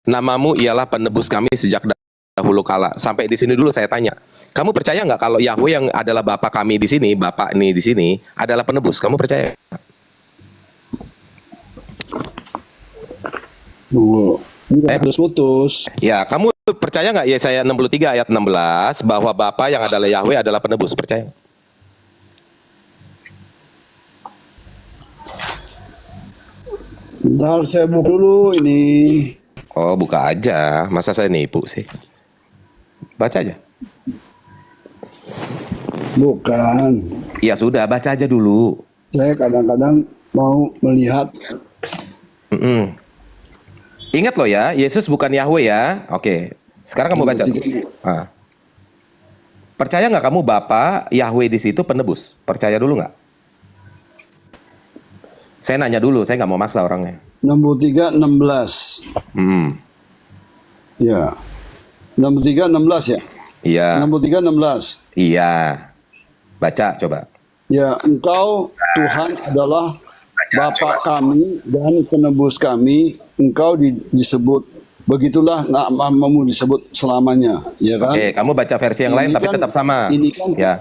namamu ialah penebus kami sejak dahulu kala. Sampai di sini dulu saya tanya. Kamu percaya nggak kalau Yahweh yang adalah Bapa kami di sini, Bapak ini di sini adalah penebus? Kamu percaya? Putus. Ya, kamu percaya nggak Yesaya 63 ayat 16 bahwa Bapa yang adalah Yahweh adalah penebus? Percaya? Bentar saya buka dulu ini. Oh, buka aja. Masa saya nipu sih? Baca aja. Bukan. Ya sudah, baca aja dulu. Saya kadang-kadang mau melihat. Ingat loh ya, Yesus bukan Yahweh ya. Oke, sekarang kamu baca. Percaya nggak kamu Bapa Yahweh di situ penebus? Percaya dulu nggak? Saya nanya dulu, saya nggak mau maksa orangnya. 63:16. Ya. 63:16 ya? Iya. 63:16. Iya. Baca coba. Ya, Engkau Tuhan adalah Bapa kami dan penebus kami. Engkau disebut, begitulah namamu disebut selamanya, ya kan? Oke, kamu baca versi yang lain tapi tetap sama. Ini kan ya.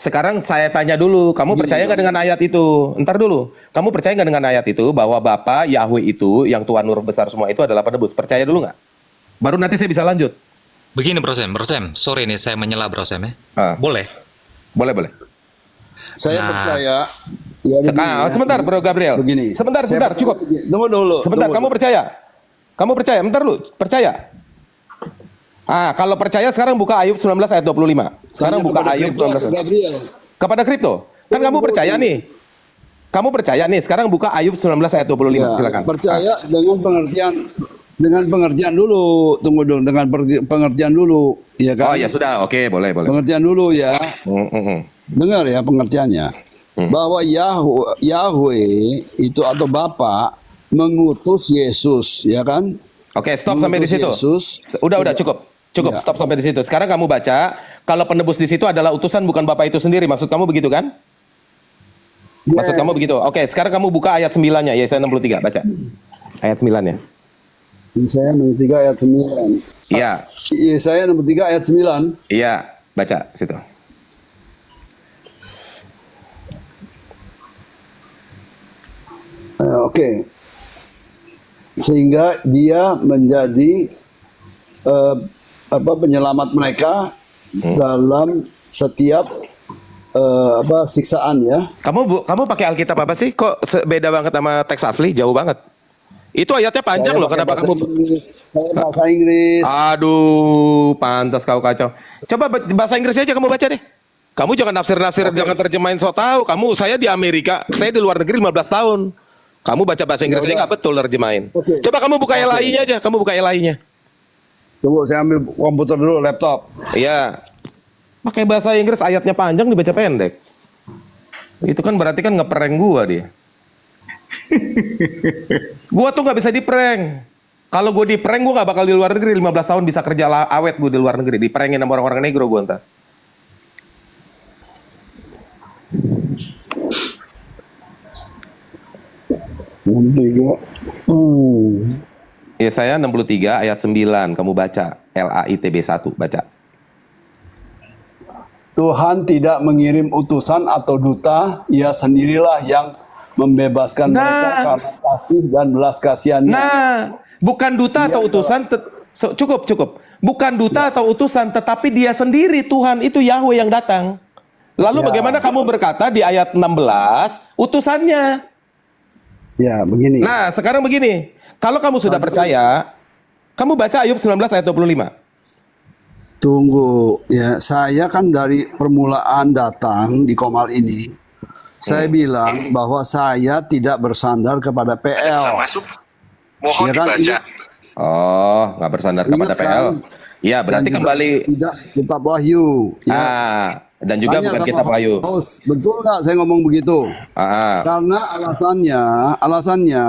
Sekarang saya tanya dulu, kamu percaya nggak dengan ayat itu? Ntar dulu, kamu percaya nggak dengan ayat itu bahwa Bapa Yahweh itu yang Tuhan Nur besar semua itu adalah penebus? Percaya dulu nggak? Baru nanti saya bisa lanjut. Begini Bro Sam, sorry nih saya menyela Bro Sam ya. Boleh? Boleh. Saya percaya. Ya, sekarang, sebentar Bro Gabriel. Begini. Sebentar, cukup. Tunggu dulu. Sebentar, kamu percaya? Kamu percaya? Bentar lu, percaya? Kalau percaya sekarang buka Ayub 19 ayat 25. Sekarang buka Ayub 19. Gabriel. Kepada kripto. Kan kamu percaya nih. Kamu percaya nih, sekarang buka Ayub 19 ayat 25. Ya, silakan. Percaya dengan pengertian dulu. Tunggu dong, dengan pengertian dulu, ya kan? Oh ya sudah, oke, boleh. Pengertian dulu ya. Dengar ya pengertiannya. Bahwa Yahweh itu atau Bapa mengutus Yesus, ya kan? Oke, stop sampai di situ. Yesus, udah cukup. Ya. Stop sampai di situ. Sekarang kamu baca, kalau penebus di situ adalah utusan bukan Bapa itu sendiri. Maksud kamu begitu kan? Yes. Maksud kamu begitu. Oke, sekarang kamu buka ayat 9-nya, Yesaya 63, baca. Ayat 9-nya. Yesaya 63 ayat 9. Iya. Yesaya 63 ayat 9. Iya, baca situ. Oke. Sehingga dia menjadi penyelamat mereka dalam setiap siksaan ya. Kamu pakai Alkitab apa sih? Kok beda banget sama teks asli? Jauh banget. Itu ayatnya panjang loh. Kenapa kamu? Saya bahasa Inggris. Aduh, pantas kau kacau. Coba bahasa Inggris aja kamu baca deh. Kamu jangan nafsir-nafsir, jangan terjemahin so tahu. Saya di Amerika, saya di luar negeri 15 tahun. Kamu baca bahasa Inggris aja nggak betul terjemahin. Coba kamu buka LAI-nya aja. Kamu buka LAI-nya. Tunggu, saya ambil komputer dulu, laptop. Iya. Pakai bahasa Inggris ayatnya panjang dibaca pendek. Itu kan berarti kan ngeprank gua dia. Gua tuh nggak bisa diprank. Kalau gua diprank gua nggak bakal di luar negeri 15 tahun bisa kerja awet gua di luar negeri. Diprangin sama orang-orang negro gua ntar. Yesaya 63 ayat 9 kamu baca. LAITB 1 baca. Tuhan tidak mengirim utusan atau duta, Ia sendirilah yang membebaskan mereka karena kasih dan belas kasihannya. Bukan duta atau utusan, cukup. Bukan duta atau utusan, tetapi Dia sendiri, Tuhan itu Yahweh yang datang. Lalu bagaimana kamu berkata di ayat 16 utusannya? Ya, begini. Nah, sekarang begini. Kalau kamu sudah percaya, kamu baca Ayub 19 ayat 25. Tunggu, ya saya kan dari permulaan datang di Komal ini, saya bilang bahwa saya tidak bersandar kepada PL. Mohon dibaca. Oh, nggak bersandar kepada PL. Iya, berarti kembali. Tidak kitab Wahyu. Ya. Dan juga bukan kitab Wahyu. Betul nggak saya ngomong begitu? Karena alasannya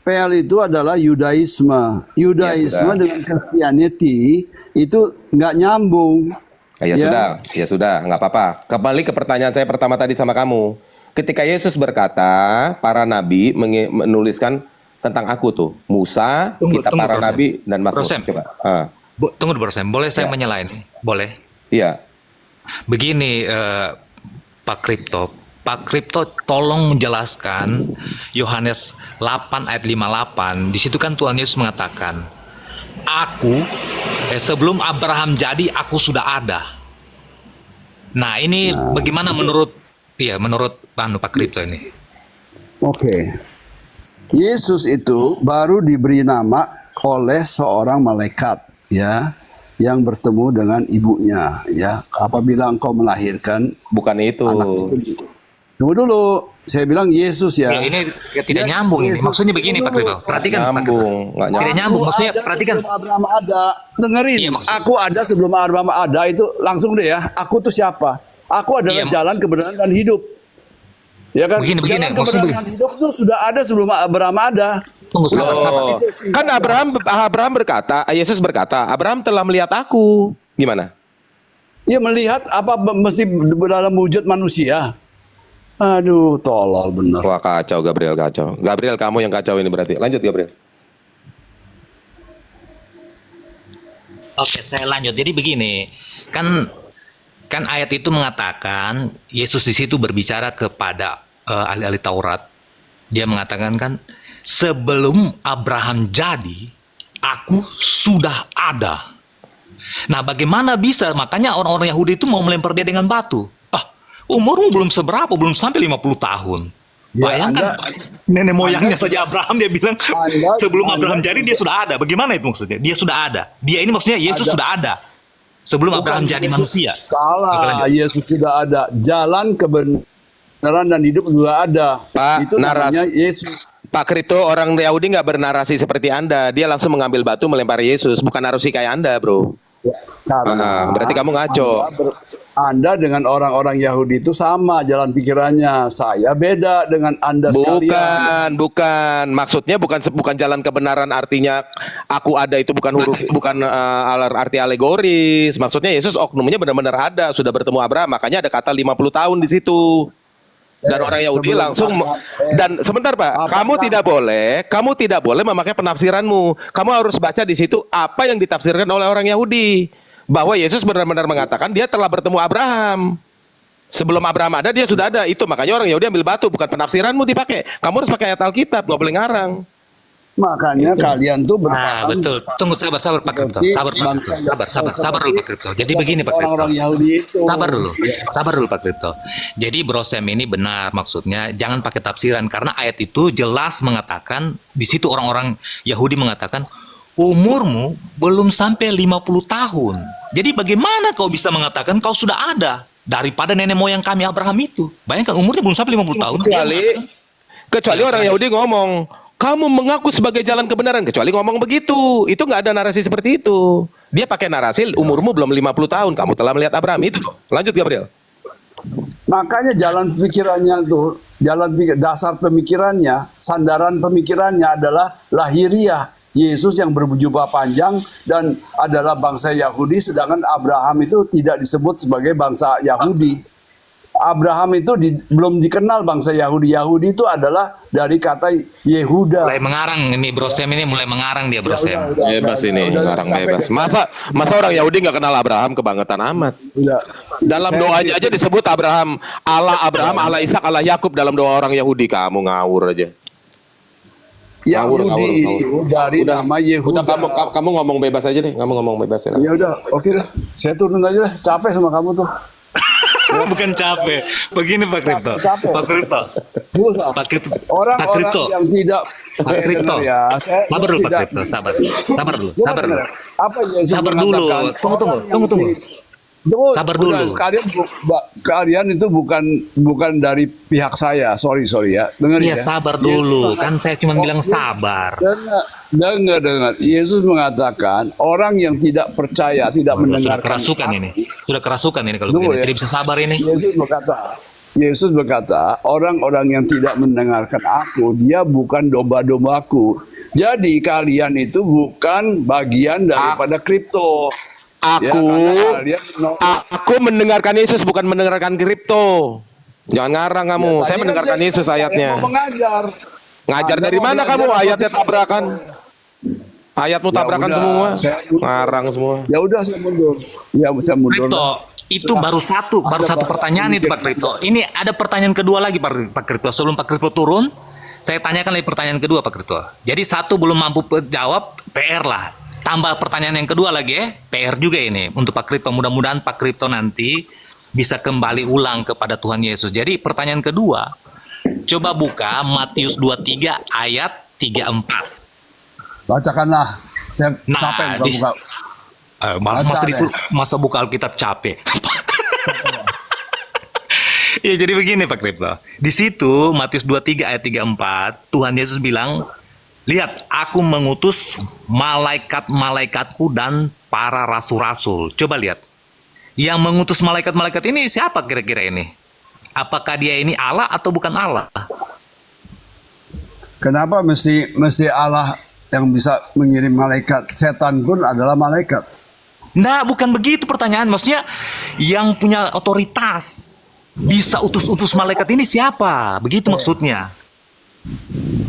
PL itu adalah Yudaisme. Yudaisme dengan Christianity itu nggak nyambung. Ya sudah, nggak apa-apa. Kembali ke pertanyaan saya pertama tadi sama kamu. Ketika Yesus berkata, para nabi menuliskan tentang aku tuh. Musa, kitab para Bro Sam. nabi dan Bro Mazmur. Sam. Coba. Tunggu dulu, Bro Sam. Boleh saya Ya. menyela ini? Boleh. Iya. Begini, Pak Kripto. Pak Kripto tolong menjelaskan Yohanes 8 ayat 58. Di situ kan Tuhan Yesus mengatakan, aku sebelum Abraham jadi aku sudah ada. Nah, ini bagaimana menurut Pak Kripto ini? Oke. Yesus itu baru diberi nama oleh seorang malaikat, ya, yang bertemu dengan ibunya, ya. Apabila engkau melahirkan Bukan itu. anak itu, tunggu dulu. Saya bilang Yesus, ya. Ya, ini tidak Ya, nyambung ini. Yesus. Maksudnya begini, Pak Kripto. Perhatikan, Pak Kripto. Nyambung, nggak Tidak nyambung. nyambung. Maksudnya, Ada perhatikan. sebelum Abraham ada. Dengerin. Iya, maksud- Aku ada sebelum Abraham ada, itu langsung deh ya. Aku tuh siapa? Aku adalah Iya, jalan kebenaran dan hidup. Ya kan? Begini, Jalan maksudnya kebenaran dan hidup itu sudah ada sebelum Abraham ada. Tunggu, sabar. Loh, kan Abraham berkata, Yesus berkata, Abraham telah melihat aku. Gimana? Ya melihat apa mesti dalam wujud manusia. Aduh, tolol bener. Wah, kacau Gabriel, kacau. Gabriel, kamu yang kacau ini berarti. Lanjut Gabriel. Oke, saya lanjut. Jadi begini, kan ayat itu mengatakan Yesus di situ berbicara kepada ahli-ahli Taurat. Dia mengatakan kan, sebelum Abraham jadi, aku sudah ada. Nah, bagaimana bisa? Makanya orang-orang Yahudi itu mau melempar dia dengan batu. Umurmu belum seberapa, belum sampai 50 tahun. Ya, Bayangkan, nenek moyangnya saja Abraham, dia bilang sebelum Abraham jadi dia sudah ada. Bagaimana itu maksudnya? Dia sudah ada. Dia ini maksudnya Yesus sudah ada. Sebelum Abraham jadi manusia. Oke, Salah, lanjut. Yesus sudah ada. Jalan kebenaran dan hidup sudah ada. Pak, Itu namanya Yesus. Pak Kripto, orang Yahudi nggak bernarasi seperti Anda. Dia langsung mengambil batu melempar Yesus. Bukan narasi kayak Anda, bro. Karena Berarti kamu ngaco. Anda dengan orang-orang Yahudi itu sama jalan pikirannya. Saya beda dengan Anda sekalian. Bukan. Maksudnya bukan jalan kebenaran, artinya aku ada itu bukan huruf, bukan arti alegoris. Maksudnya Yesus oknumnya benar-benar ada, sudah bertemu Abraham, makanya ada kata 50 tahun di situ. Dan orang Yahudi sebelum langsung dan sebentar Pak, apakah- kamu tidak boleh memakai penafsiranmu. Kamu harus baca di situ apa yang ditafsirkan oleh orang Yahudi. Bahwa Yesus benar-benar mengatakan dia telah bertemu Abraham. Sebelum Abraham ada dia sudah ada. Itu makanya orang Yahudi ambil batu, bukan penafsiranmu dipakai. Kamu harus pakai ayat Alkitab, nggak boleh ngarang. Makanya kalian tuh Nah, berpaham betul. Tunggu, sabar Pak Kripto. seperti Sabar Pak Kripto. bangsa Sabar dulu Pak Kripto. Jadi begini Pak Kripto. orang-orang Yahudi itu. Sabar dulu Pak Kripto. Jadi Bro Sam ini benar, maksudnya jangan pakai tafsiran karena ayat itu jelas mengatakan di situ orang-orang Yahudi mengatakan umurmu belum sampai 50 tahun. Jadi bagaimana kau bisa mengatakan kau sudah ada daripada nenek moyang kami Abraham itu? Bayangkan umurnya belum sampai 50 tahun. Kecuali orang Yahudi ngomong, kamu mengaku sebagai jalan kebenaran, kecuali ngomong begitu. Itu nggak ada narasi seperti itu. Dia pakai narasi umurmu belum 50 tahun, kamu telah melihat Abraham itu. Lanjut Gabriel. Makanya jalan pikirannya tuh, dasar pemikirannya, sandaran pemikirannya adalah lahiriah. Yesus yang berjubah panjang dan adalah bangsa Yahudi, sedangkan Abraham itu tidak disebut sebagai bangsa Yahudi. Abraham itu belum dikenal bangsa Yahudi. Yahudi itu adalah dari kata Yehuda. Mulai mengarang ini Bro Sam ini mulai mengarang dia Bro Sam. Bebas ini, ngarang bebas. Masa orang Yahudi nggak kenal Abraham, kebangetan amat. Dalam doanya aja disebut Abraham, Allah Ishak, Allah Yakub dalam doa orang Yahudi. Kamu ngawur aja. Yahudi itu dari nama Yehuda. Udah kamu ngomong bebas aja deh, kamu ngomong bebas ya. Ya udah, oke dah. Saya turun aja deh. Capek sama kamu tuh. Bukan capek. Begini Pak Kripto. Capek. Pak Kripto. Susah. Pak Kripto. Orang-orang yang tidak Pak Kripto. dengar ya. Sabar dulu Pak Kripto, sabar. Sabar dulu. Dengar, dengar. Apa Yesus Sabar dulu. mengatakan? Tunggu. Sabar dulu. Kalian itu bukan dari pihak saya. Sorry ya. Dengar Iya, ya. sabar dulu. Kan saya cuma bilang sabar. Dengar. Yesus mengatakan orang yang tidak percaya, tidak Sudah mendengarkan. kerasukan ini. Sudah kerasukan ini kalau Tunggu begini. ya. Tidak bisa sabar ini. Yesus berkata, orang-orang yang tidak mendengarkan aku, dia bukan domba-dombaku. Jadi kalian itu bukan bagian daripada kripto. Aku mendengarkan Yesus, bukan mendengarkan kripto. Jangan ngarang kamu. Saya mendengarkan Yesus ayatnya. Saya mau mengajar. Ngajar Anda dari mau mana belajar kamu? apa Ayatnya tidak? tabrakan. Ayatmu Ya tabrakan udah, semua. saya mundur. Ngarang semua. Ya udah saya mundur. Ya saya mundur. Kripto, itu baru satu Ada pertanyaan itu Pak Kripto. Ini ada pertanyaan kedua lagi Pak Kripto. Sebelum Pak Kripto turun, saya tanyakan lagi pertanyaan kedua Pak Kripto. Jadi satu belum mampu jawab, PR lah. Tambah pertanyaan yang kedua lagi ya, PR juga ini untuk Pak Kripto. Mudah-mudahan Pak Kripto nanti bisa kembali ulang kepada Tuhan Yesus. Jadi pertanyaan kedua, coba buka Matius 23 ayat 34. Bacakanlah. Saya Nah, capek buka-buka. Mas Riful, masa buka Alkitab capek? Ya jadi begini Pak Kripto. Di situ Matius 23 ayat 34, Tuhan Yesus bilang, "Lihat, aku mengutus malaikat-malaikatku dan para rasul-rasul." Coba lihat. Yang mengutus malaikat-malaikat ini siapa kira-kira ini? Apakah dia ini Allah atau bukan Allah? Kenapa mesti Allah yang bisa mengirim malaikat? Setan pun adalah malaikat. Nah, bukan begitu pertanyaan. Maksudnya yang punya otoritas bisa utus-utus malaikat ini siapa? Begitu maksudnya.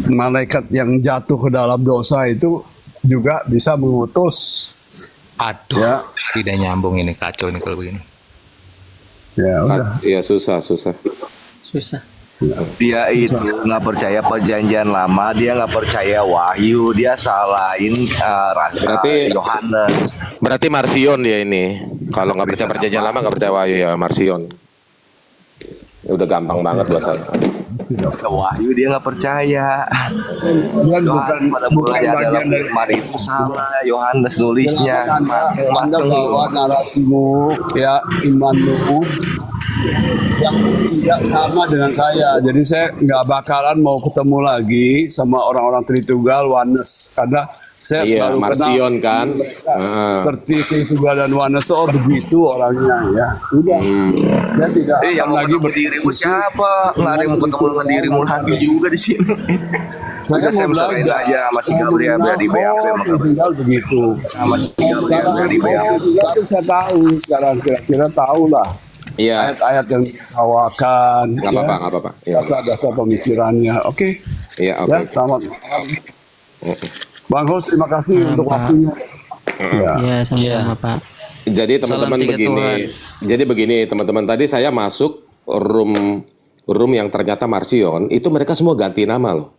Malaikat yang jatuh ke dalam dosa itu juga bisa mengutus. Aduh, Ya. tidak nyambung ini, kacau ini kalau begini. Ya udah. Iya susah. Susah. Dia itu nggak percaya perjanjian lama, dia nggak percaya wahyu, dia salahin Berarti- Yohanes. Berarti Marsion dia ini. Kalau nggak percaya perjanjian lama, nggak percaya wahyu ya Marsion. Ya udah gampang banget buat saya. Wahyu dia nggak percaya. Dan bukan Mulanya bagian dalam dari firman itu salah. Yohanes nulisnya. Anda bawa narasimu, ya imanmu yang tidak sama dengan saya. Jadi saya nggak bakalan mau ketemu lagi sama orang-orang Tritunggal Oneness karena saya Iya, baru Marsion kenal kan. mereka. Heeh. Tritunggal dan Oneness, oh begitu orangnya ya. Udah, dia tidak Yang akan mau lagi ketemu dirimu siapa? Nggak ada yang mau ketemu dengan dirimu lagi juga di sini. Udah saya mau serahin belajar. aja masih Gabriel biar di BAP Oh, sama Tritunggal begitu. masih Gabriel biar di BAP. Tritunggal itu saya tahu sekarang, kira-kira tahu lah. Iya. Ayat-ayat yang dibawakan, Nggak apa-apa, nggak apa-apa. Iya. dasar-dasar pemikirannya. Oke, Iya, ya oke. selamat malam. Bang Hus, terima kasih untuk waktunya. Ya. Ya, sama-sama Pak. Jadi teman-teman Salam tiga begini. Tuhan. Jadi begini teman-teman, tadi saya masuk room yang ternyata Marsion, itu mereka semua ganti nama loh.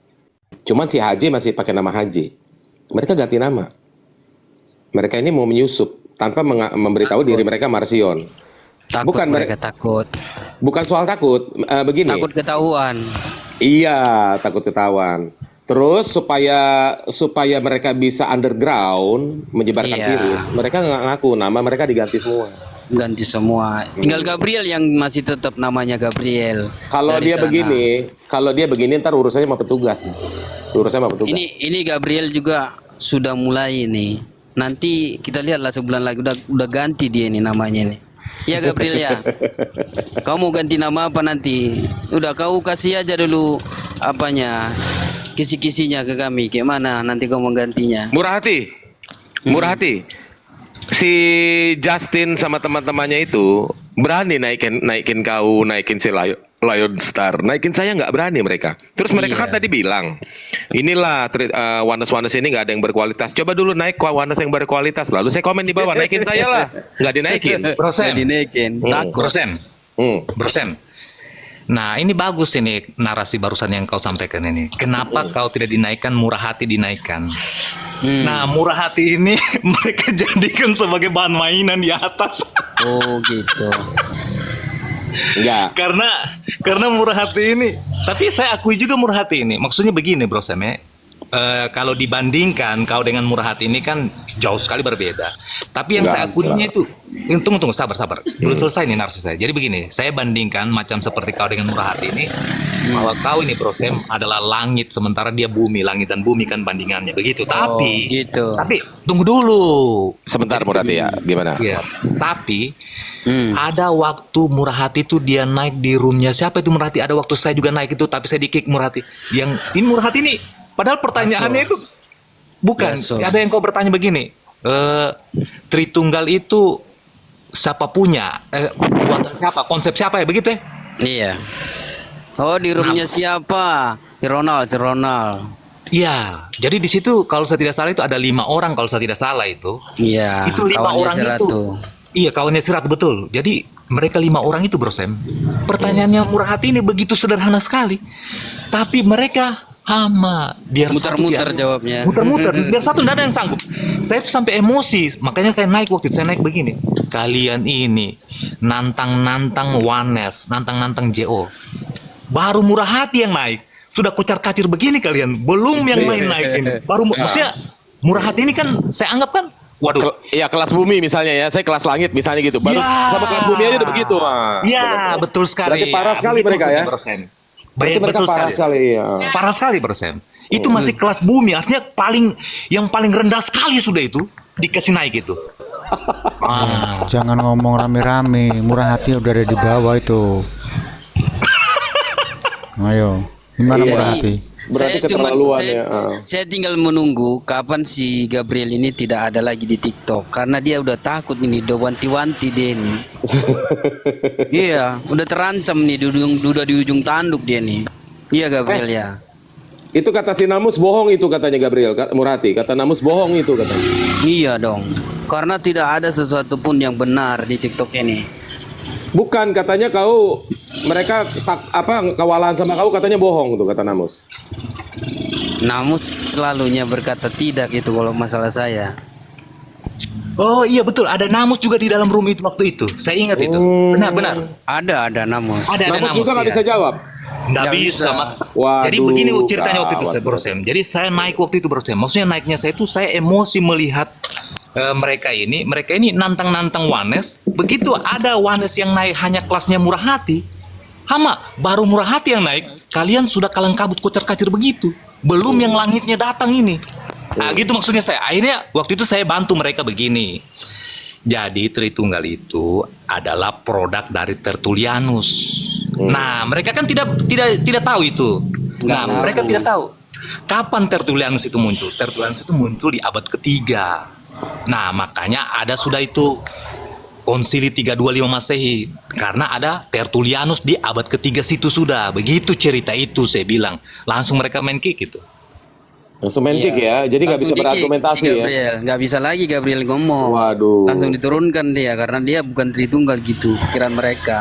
Cuman si Haji masih pakai nama Haji. Mereka ganti nama. Mereka ini mau menyusup tanpa memberitahu diri mereka Marsion. Takut Bukan, mereka takut. Bukan soal takut, begini. Takut ketahuan. Iya, takut ketahuan. Terus supaya mereka bisa underground menyebarkan Iya. virus, mereka nggak ngaku nama mereka diganti semua. Ganti semua. Tinggal Gabriel yang masih tetap namanya Gabriel. Kalau dari dia sana. begini, ntar urusannya sama petugas. Urusannya sama petugas. Ini Gabriel juga sudah mulai nih. Nanti kita lihatlah sebulan lagi udah ganti dia nih namanya nih. Ya Gabriel ya. Kau mau ganti nama apa nanti? Udah kau kasih aja dulu apanya kisi-kisinya ke kami. Gimana nanti kau mau gantinya? Murah hati. Si Justin sama teman-temannya itu berani naikin kau, naikin si Lion Star, naikin saya nggak berani mereka. Terus mereka kan tadi bilang, inilah Oneness ini nggak ada yang berkualitas. Coba dulu naik Oneness yang berkualitas. Lalu saya komen di bawah, naikin saya lah, nggak dinaikin. Brosen, Dinaikin. Takut. Brosen. Nah, ini bagus ini narasi barusan yang kau sampaikan ini. Kenapa kau tidak dinaikkan, murah hati dinaikkan? Nah, murah hati ini mereka jadikan sebagai bahan mainan di atas. Oh gitu. Enggak. Karena murah hati ini. Tapi saya akui juga murah hati ini. Maksudnya begini, Bro Sam ya. Kalau dibandingkan kau dengan murah hati ini kan jauh sekali berbeda. Tapi yang saya akuinya itu, tunggu, sabar. Belum selesai nih narasi saya. Jadi begini, saya bandingkan macam seperti kau dengan murah hati ini, bahwa kau ini Bro Sam adalah langit, sementara dia bumi, langit dan bumi kan bandingannya begitu. Tapi, gitu. tapi tunggu dulu. Sebentar Murati ya, gimana? Iya. Tapi ada waktu murah hati itu dia naik di roomnya siapa itu murah hati. Ada waktu saya juga naik itu, tapi saya di-kick murah hati. Yang ini murah hati ini. Padahal pertanyaannya itu bukan. Baso. Ada yang kau bertanya begini. Tritunggal itu siapa punya? Buatan siapa? Konsep siapa ya begitu ya? Iya. Oh, di roomnya siapa? Si Ronald. Iya, jadi di situ kalau saya tidak salah itu ada 5 orang kalau saya tidak salah itu. Iya, Itu 5 kawannya orang si itu. Ratu. Iya, kawannya si Ratu, betul. Jadi mereka 5 orang itu, Bro Sam. Pertanyaannya murah hati ini begitu sederhana sekali. Tapi mereka biar Muter-muter satu jawabnya. muter-muter biar satu tidak ada yang sanggup. Saya itu sampai emosi, makanya saya naik waktu itu. Saya naik begini. Kalian ini nantang-nantang Wanes, nantang-nantang JO. Baru murah hati yang naik. Sudah kocar-kacir begini kalian, belum yang lain naik ini. Baru maksudnya murah hati ini kan saya anggap kan, waduh. Iya, kelas bumi misalnya ya, saya kelas langit misalnya gitu. Baru Ya. sama kelas bumi aja udah begitu. Iya, betul sekali. Berarti parah sekali Begitu mereka ya. maksudnya, Bro Sam. Berarti mereka Betul parah sekali. Ya. Parah sekali, Bro Sam. Itu masih kelas bumi, artinya yang paling rendah sekali sudah itu dikasih naik itu. Jangan ngomong rame-rame, murah hati udah ada di bawah itu. Ayo, gimana murah hati? Berarti keterlaluan ya. Saya tinggal menunggu kapan si Gabriel ini tidak ada lagi di TikTok karena dia udah takut ini, udah wanti-wanti dia nih. Iya, udah terancam nih, udah di ujung tanduk dia nih. Iya Gabriel ya. Itu kata si Namus bohong itu katanya Gabriel, Murati. Kata Namus bohong itu katanya. Iya dong, karena tidak ada sesuatu pun yang benar di TikTok ini. Bukan, katanya mereka kawalan sama kau katanya bohong tuh kata Namus. Namus selalunya berkata tidak itu kalau masalah saya. Oh iya betul, ada Namus juga di dalam room itu waktu itu. Saya ingat itu. Benar-benar. Ada Namus. Ada Namus juga nggak iya. bisa jawab. Nggak Nggak bisa, bisa. Mak. Waduh, Jadi begini ceritanya waktu itu, gawat. Bro Sam. Jadi saya naik waktu itu, Bro Sam. Maksudnya naiknya saya itu saya emosi melihat mereka ini nantang-nantang Wanes. Begitu ada Wanes yang naik hanya kelasnya murah hati. Baru murah hati yang naik, kalian sudah kalang kabut kocar-kacir begitu. Belum yang langitnya datang ini. Nah, gitu maksudnya saya. Akhirnya waktu itu saya bantu mereka begini. Jadi Tritunggal itu adalah produk dari Tertullianus. Nah, mereka kan tidak tahu itu. Nah, tahu. mereka tidak tahu kapan Tertullianus itu muncul. Tertullianus itu muncul di abad ketiga. Nah, makanya ada sudah itu Konsili 325 Masehi karena ada Tertullianus di abad ketiga situ sudah. Begitu cerita itu saya bilang. Langsung mereka main kick gitu. Langsung main kick ya, jadi nggak bisa Langsung di-kick berargumentasi si ya. Gabriel. Nggak bisa lagi Gabriel ngomong. Waduh. Langsung diturunkan dia karena dia bukan Tritunggal gitu pikiran mereka.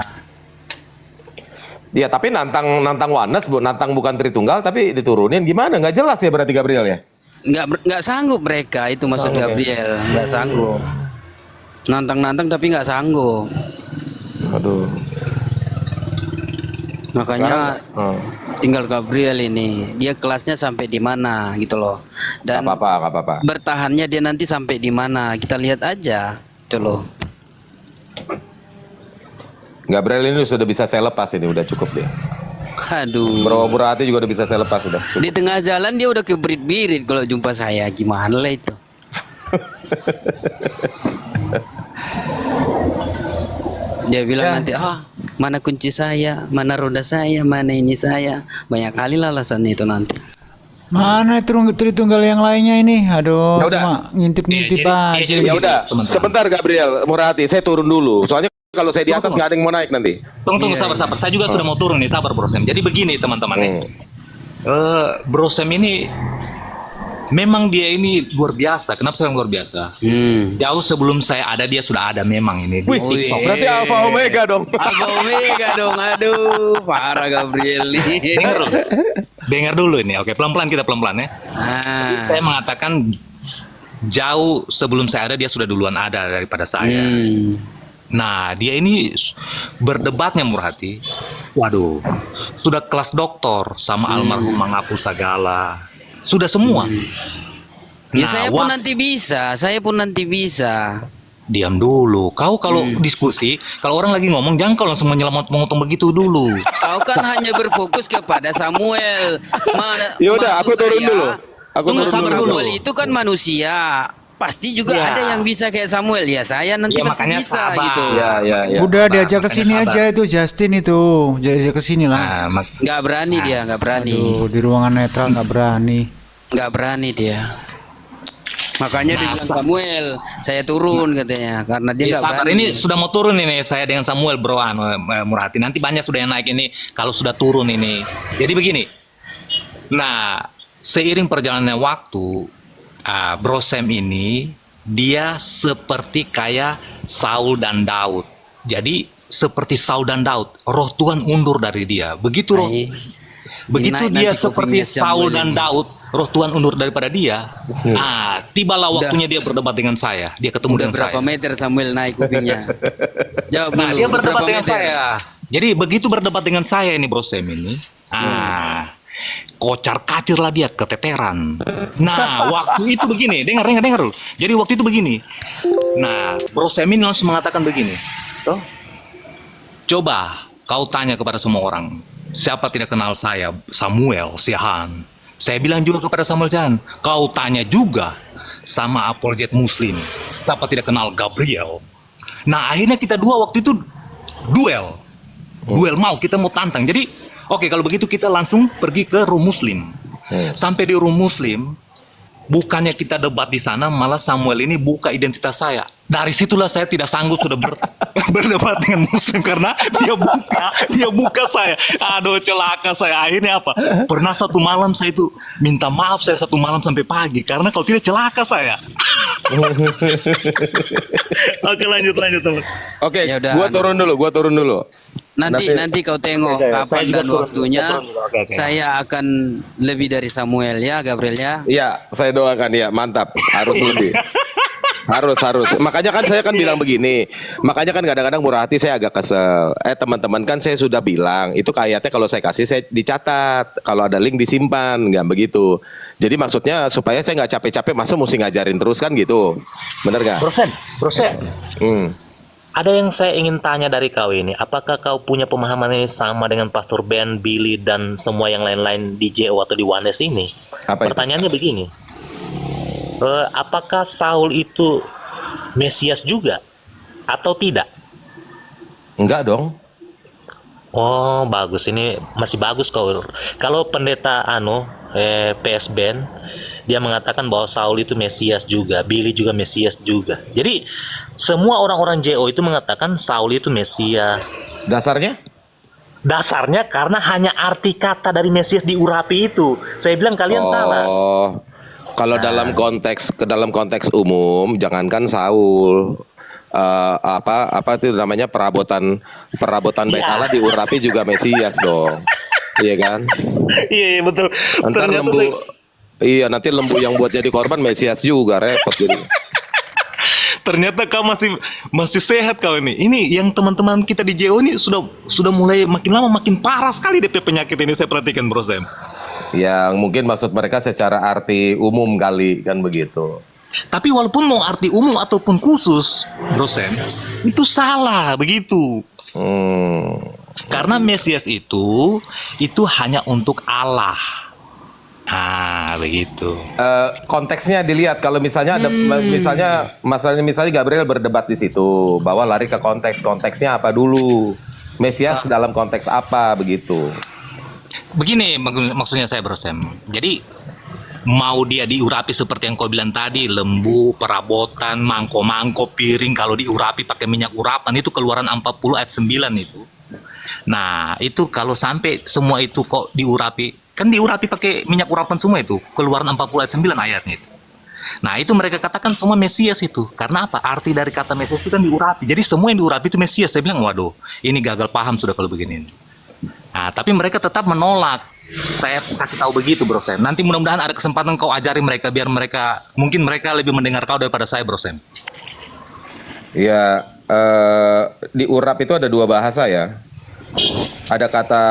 Dia tapi nantang Wanes, nantang bukan Tritunggal tapi diturunin gimana? Nggak jelas ya berarti Gabriel ya. Nggak sanggup mereka itu maksud Gabriel. Nggak sanggup. Nantang tapi nggak sanggup. Aduh. Makanya tinggal Gabriel ini, dia kelasnya sampai di mana gitu loh. Dan Nggak apa-apa. bertahannya dia nanti sampai di mana kita lihat aja, gitu loh. Gabriel ini sudah bisa saya lepas ini, udah cukup dia. Aduh. Bro Murati juga udah bisa saya lepas udah. Cukup. Di tengah jalan dia udah keberit-berit kalau jumpa saya, gimana lah itu. Dia bilang nanti, mana kunci saya, mana roda saya, mana ini saya. Banyak kali lah alasan itu nanti. Mana Tritunggal yang lainnya ini? Aduh, Ya udah. cuma ngintip-ngintip aja. Ya udah, Teman-teman. sebentar Gabriel Murati, saya turun dulu. Soalnya kalau saya di atas nggak ada yang mau naik nanti. Tunggu sabar. Saya juga sudah mau turun nih, sabar Bro Sam. Jadi begini teman-teman nih. Bro Sam ini memang dia ini luar biasa. Kenapa saya luar biasa? Jauh sebelum saya ada dia sudah ada memang ini di TikTok. Berarti Alpha Omega dong. Alpha Omega dong, aduh, parah Gabriel nih. Dengar dulu ini. Oke, pelan-pelan kita pelan-pelan ya. Saya mengatakan jauh sebelum saya ada dia sudah duluan ada daripada saya. Nah, dia ini berdebatnya murah hati. Waduh, sudah kelas doktor sama almarhum Mangapul Sagala. Sudah semua. Ya saya pun nanti bisa. Diam dulu. Kau kalau diskusi, kalau orang lagi ngomong jangan kau langsung menyelamot-mengotong begitu dulu. Kau kan hanya berfokus kepada Samuel. Yaudah, aku turun dulu. Samuel itu kan manusia. Pasti juga ada yang bisa kayak Samuel. Ya saya nanti Ya, pasti makanya bisa sabar. gitu. Ya. Udah diajak ke makanya sini sabar. aja itu Justin itu. Diajak ke sini lah. Nah, Nggak berani dia, nggak berani. Aduh, di ruangan netral nggak berani. Nggak berani dia. Makanya dia bilang Samuel, saya turun katanya karena dia Ya, nggak sabar, berani. ini sudah mau turun ini saya dengan Samuel bro Murati. Nanti banyak sudah yang naik ini kalau sudah turun ini. Jadi begini. Nah, seiring perjalanannya waktu, Bro Sam ini dia seperti kayak Saul dan Daud. Jadi seperti Saul dan Daud, roh Tuhan undur dari dia. Begitu roh, Ai, begitu naik dia nanti seperti kupingnya Samuel Saul dan ini. Daud, roh Tuhan undur daripada dia. Tibalah waktunya dia berdebat dengan saya. Dia ketemu Udah dengan berapa saya. meter Samuel naik kupingnya? Jawab Nah, dulu. dia berapa berdebat dengan meter? saya. Jadi begitu berdebat dengan saya ini Bro Sam ini, kocar kacir lah dia, keteteran. Nah, waktu itu begini, dengar dulu. Jadi waktu itu begini. Nah, Bro Sam ini langsung mengatakan begini. Toh, coba kau tanya kepada semua orang, siapa tidak kenal saya? Samuel Siahan. Saya bilang juga kepada Samuel Siahan, kau tanya juga sama apologet Muslim, siapa tidak kenal Gabriel? Nah, akhirnya kita dua waktu itu duel kita mau tantang. Jadi oke, kalau begitu kita langsung pergi ke room Muslim. Sampai di room Muslim, bukannya kita debat di sana, malah Samuel ini buka identitas saya. Dari situlah saya tidak sanggup sudah berdebat dengan Muslim karena dia buka saya. Aduh, celaka saya. Akhirnya apa? Pernah satu malam saya itu minta maaf saya satu malam sampai pagi karena kalau tidak celaka saya. Oke, lanjut teman. Oke, Ya udah, gua turun dulu. Nanti kau tengok kapan dan waktunya. Oke. Saya akan lebih dari Samuel ya, Gabriel ya. Iya, saya doakan ya, mantap. Harus lebih. Harus. Makanya kan saya kan bilang begini. Makanya kan kadang-kadang murah hati saya agak kesel. Teman-teman kan saya sudah bilang, itu ayatnya kalau saya kasih saya dicatat, kalau ada link disimpan, nggak begitu. Jadi maksudnya supaya saya nggak capek-capek, masa mesti ngajarin terus kan gitu. Bener nggak? Bro Sam, Hmm. ada yang saya ingin tanya dari kau ini. Apakah kau punya pemahaman yang sama dengan Pastor Ben, Billy, dan semua yang lain-lain di JO atau di Wanes ini? Apa itu? Pertanyaannya begini. Apakah Saul itu Mesias juga? Atau tidak? Enggak dong. Oh, bagus. Ini masih bagus kau. Kalau pendeta PS Ben, dia mengatakan bahwa Saul itu Mesias juga, Billy juga Mesias juga. Jadi semua orang-orang JO itu mengatakan Saul itu Mesias. Dasarnya? Dasarnya karena hanya arti kata dari Mesias diurapi itu. Saya bilang kalian salah. Oh, kalau dalam konteks umum, jangankan Saul, apa itu namanya perabotan Bait Allah diurapi juga Mesias dong, iya kan? Iya betul. Ntar nanti lembu yang buat jadi korban Mesias juga, repot jadi. Ternyata kau masih sehat kau ini. Ini yang teman-teman kita di JO ini sudah mulai makin lama makin parah sekali DP penyakit ini saya perhatikan Bro Sam. Yang mungkin maksud mereka secara arti umum kali kan begitu. Tapi walaupun mau arti umum ataupun khusus, Bro Sam, itu salah begitu. Karena Mesias itu hanya untuk Allah. Begitu. Konteksnya dilihat kalau misalnya ada misalnya Gabriel berdebat di situ bahwa lari ke konteksnya apa dulu, Mesias dalam konteks apa begitu. Begini maksudnya saya Bro Sam. Jadi mau dia diurapi seperti yang kau bilang tadi, lembu, perabotan, mangkok-mangkok, piring, kalau diurapi pakai minyak urapan itu Keluaran 40 ayat 9 itu. Nah, itu kalau sampai semua itu kok diurapi, kan diurapi pakai minyak urapan semua itu, Keluaran 40 ayat 9 ayatnya itu. Nah, itu mereka katakan semua Mesias itu. Karena apa? Arti dari kata Mesias itu kan diurapi. Jadi semua yang diurapi itu Mesias. Saya bilang, waduh, ini gagal paham sudah kalau begini. Nah, tapi mereka tetap menolak. Saya kasih tahu begitu, Bro Sam. Nanti mudah-mudahan ada kesempatan kau ajari mereka biar mungkin mereka lebih mendengar kau daripada saya, Bro Sam. Ya, diurap itu ada dua bahasa ya. Ada kata